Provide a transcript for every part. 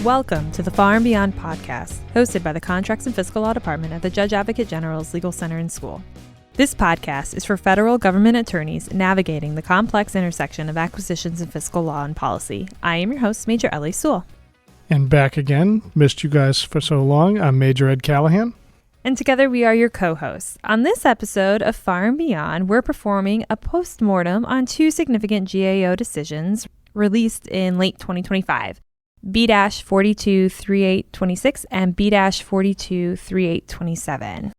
Welcome to the Far and Beyond podcast, hosted by the Contracts and Fiscal Law Department at the Judge Advocate General's Legal Center and School. This podcast is for federal government attorneys navigating the complex intersection of acquisitions and fiscal law and policy. I am your host, Major Ellie Sewell. And back again. Missed you guys for so long. I'm Major Ed Callahan. And together we are your co-hosts. On this episode of Far and Beyond, we're performing a postmortem on two significant GAO decisions released in late 2025. B-423826 and B-423827.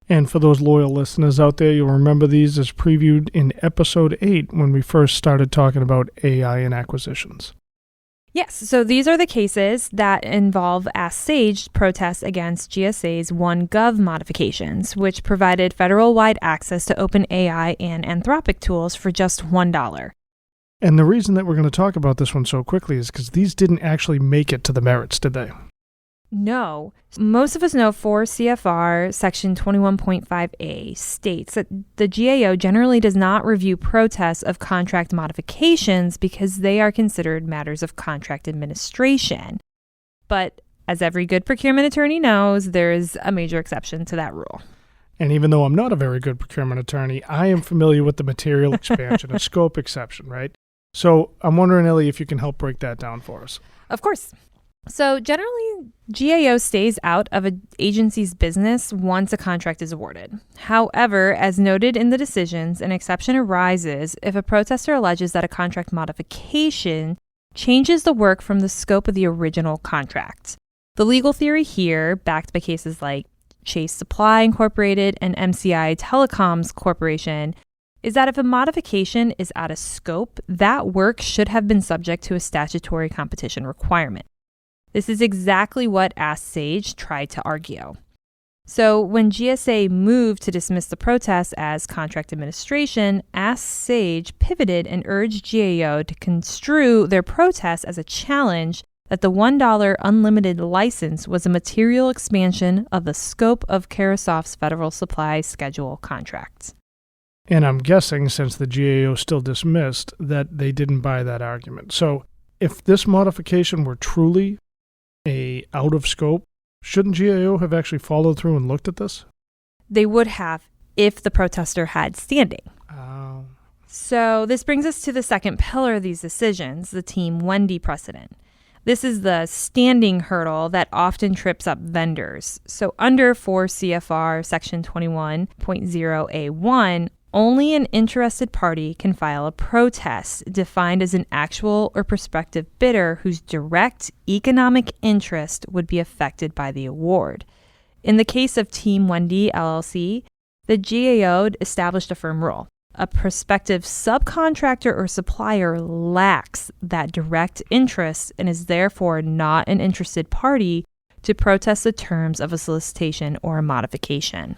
And for those loyal listeners out there, you'll remember these as previewed in episode 8 when we first started talking about AI and acquisitions. Yes, so these are the cases that involve Ask Sage protests against GSA's OneGov modifications, which provided federal-wide access to OpenAI and Anthropic tools for just $1. And the reason that we're going to talk about this one so quickly is because these didn't actually make it to the merits, did they? No. Most of us know 4 CFR Section 21.5a states that the GAO generally does not review protests of contract modifications because they are considered matters of contract administration. But as every good procurement attorney knows, there is a major exception to that rule. And even though I'm not a very good procurement attorney, I am familiar with the material expansion and scope exception, right? So I'm wondering, Ellie, if you can help break that down for us. Of course. So generally, GAO stays out of an agency's business once a contract is awarded. However, as noted in the decisions, an exception arises if a protester alleges that a contract modification changes the work from the scope of the original contract. The legal theory here, backed by cases like Chase Supply Incorporated and MCI Telecoms Corporation, is that if a modification is out of scope, that work should have been subject to a statutory competition requirement. This is exactly what Ask Sage tried to argue. So when GSA moved to dismiss the protest as contract administration, Ask Sage pivoted and urged GAO to construe their protest as a challenge that the $1 unlimited license was a material expansion of the scope of Carasoft's Federal Supply Schedule contracts. And I'm guessing, since the GAO still dismissed, that they didn't buy that argument. So if this modification were truly out of scope, shouldn't GAO have actually followed through and looked at this? They would have if the protester had standing. Oh. So this brings us to the second pillar of these decisions, the Team Wendy precedent. This is the standing hurdle that often trips up vendors. So under 4 CFR Section 21.0A1, only an interested party can file a protest defined as an actual or prospective bidder whose direct economic interest would be affected by the award. In the case of Team Wendy LLC, the GAO established a firm rule. A prospective subcontractor or supplier lacks that direct interest and is therefore not an interested party to protest the terms of a solicitation or a modification.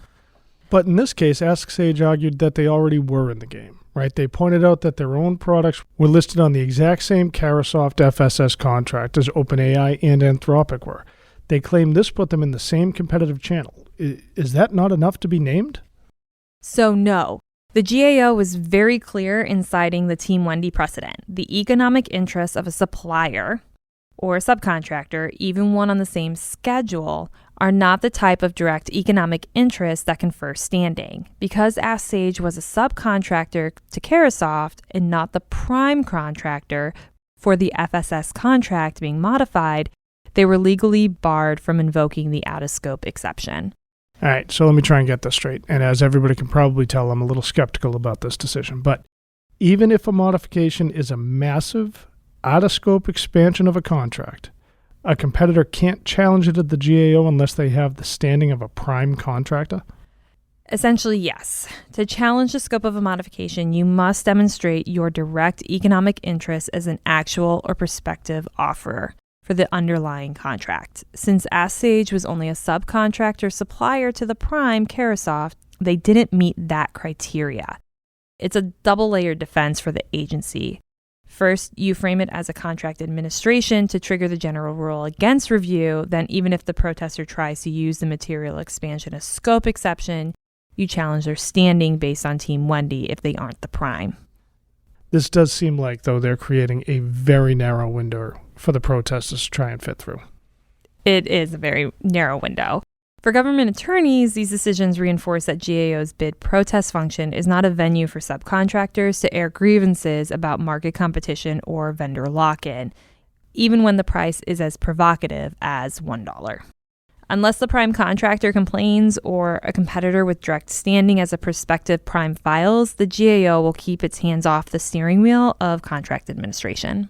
But in this case, Ask Sage argued that they already were in the game, right? They pointed out that their own products were listed on the exact same Carasoft FSS contract as OpenAI and Anthropic were. They claimed this put them in the same competitive channel. Is that not enough to be named? So no. The GAO was very clear in citing the Team Wendy precedent. The economic interests of a supplier or a subcontractor, even one on the same schedule, are not the type of direct economic interest that confer standing. Because Ask Sage was a subcontractor to Carasoft and not the prime contractor for the FSS contract being modified, they were legally barred from invoking the out-of-scope exception. All right, so let me try and get this straight. And as everybody can probably tell, I'm a little skeptical about this decision. But even if a modification is a massive, out-of-scope expansion of a contract, a competitor can't challenge it at the GAO unless they have the standing of a prime contractor? Essentially, yes. To challenge the scope of a modification, you must demonstrate your direct economic interest as an actual or prospective offerer for the underlying contract. Since Ask Sage was only a subcontractor supplier to the prime Carasoft, they didn't meet that criteria. It's a double-layered defense for the agency. First, you frame it as a contract administration to trigger the general rule against review. Then, even if the protester tries to use the material expansion as scope exception, you challenge their standing based on Team Wendy if they aren't the prime. This does seem like, though, they're creating a very narrow window for the protesters to try and fit through. It is a very narrow window. For government attorneys, these decisions reinforce that GAO's bid protest function is not a venue for subcontractors to air grievances about market competition or vendor lock-in, even when the price is as provocative as $1. Unless the prime contractor complains or a competitor with direct standing as a prospective prime files, the GAO will keep its hands off the steering wheel of contract administration.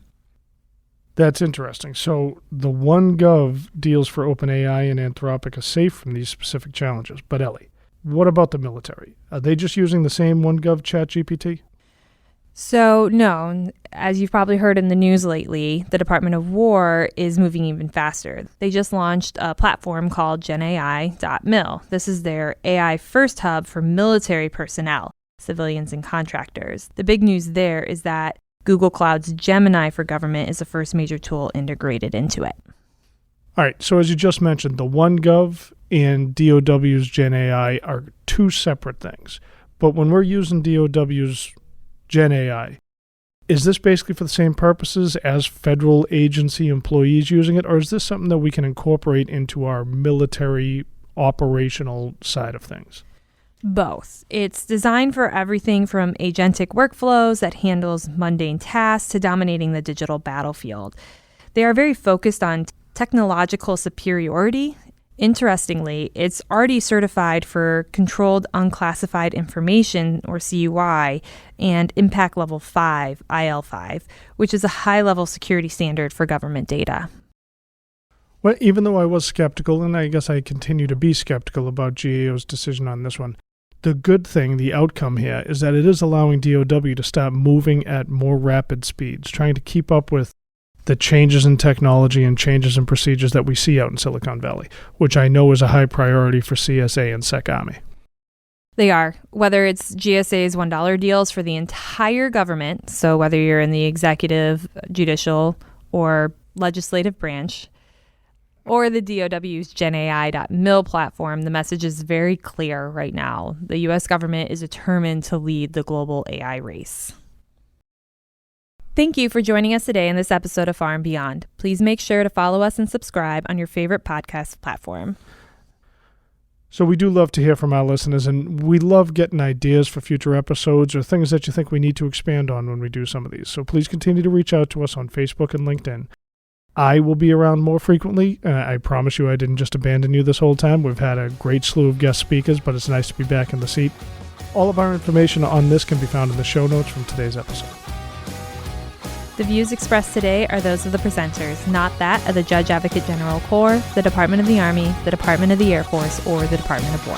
That's interesting. So the OneGov deals for OpenAI and Anthropic are safe from these specific challenges. But Ellie, what about the military? Are they just using the same OneGov ChatGPT? So, no, as you've probably heard in the news lately, the Department of War is moving even faster. They just launched a platform called GenAI.mil. This is their AI first hub for military personnel, civilians and contractors. The big news there is that Google Cloud's Gemini for government is the first major tool integrated into it. All right, so as you just mentioned, the OneGov and DOW's GenAI are two separate things. But when we're using DOW's GenAI, is this basically for the same purposes as federal agency employees using it, or is this something that we can incorporate into our military operational side of things? Both. It's designed for everything from agentic workflows that handles mundane tasks to dominating the digital battlefield. They are very focused on technological superiority. Interestingly, it's already certified for Controlled Unclassified Information, or CUI, and Impact Level 5, IL5, which is a high-level security standard for government data. Well, even though I was skeptical, and I guess I continue to be skeptical about GAO's decision on this one, the good thing, the outcome here, is that it is allowing DOW to start moving at more rapid speeds, trying to keep up with the changes in technology and changes in procedures that we see out in Silicon Valley, which I know is a high priority for CSA and SecArmy. They are. Whether it's GSA's $1 deals for the entire government, so whether you're in the executive, judicial, or legislative branch, or the DOW's GenAI.mil platform, the message is very clear right now. The U.S. government is determined to lead the global AI race. Thank you for joining us today in this episode of Far and Beyond. Please make sure to follow us and subscribe on your favorite podcast platform. So we do love to hear from our listeners, and we love getting ideas for future episodes or things that you think we need to expand on when we do some of these. So please continue to reach out to us on Facebook and LinkedIn. I will be around more frequently. I promise you I didn't just abandon you this whole time. We've had a great slew of guest speakers, but it's nice to be back in the seat. All of our information on this can be found in the show notes from today's episode. The views expressed today are those of the presenters, not that of the Judge Advocate General Corps, the Department of the Army, the Department of the Air Force, or the Department of War.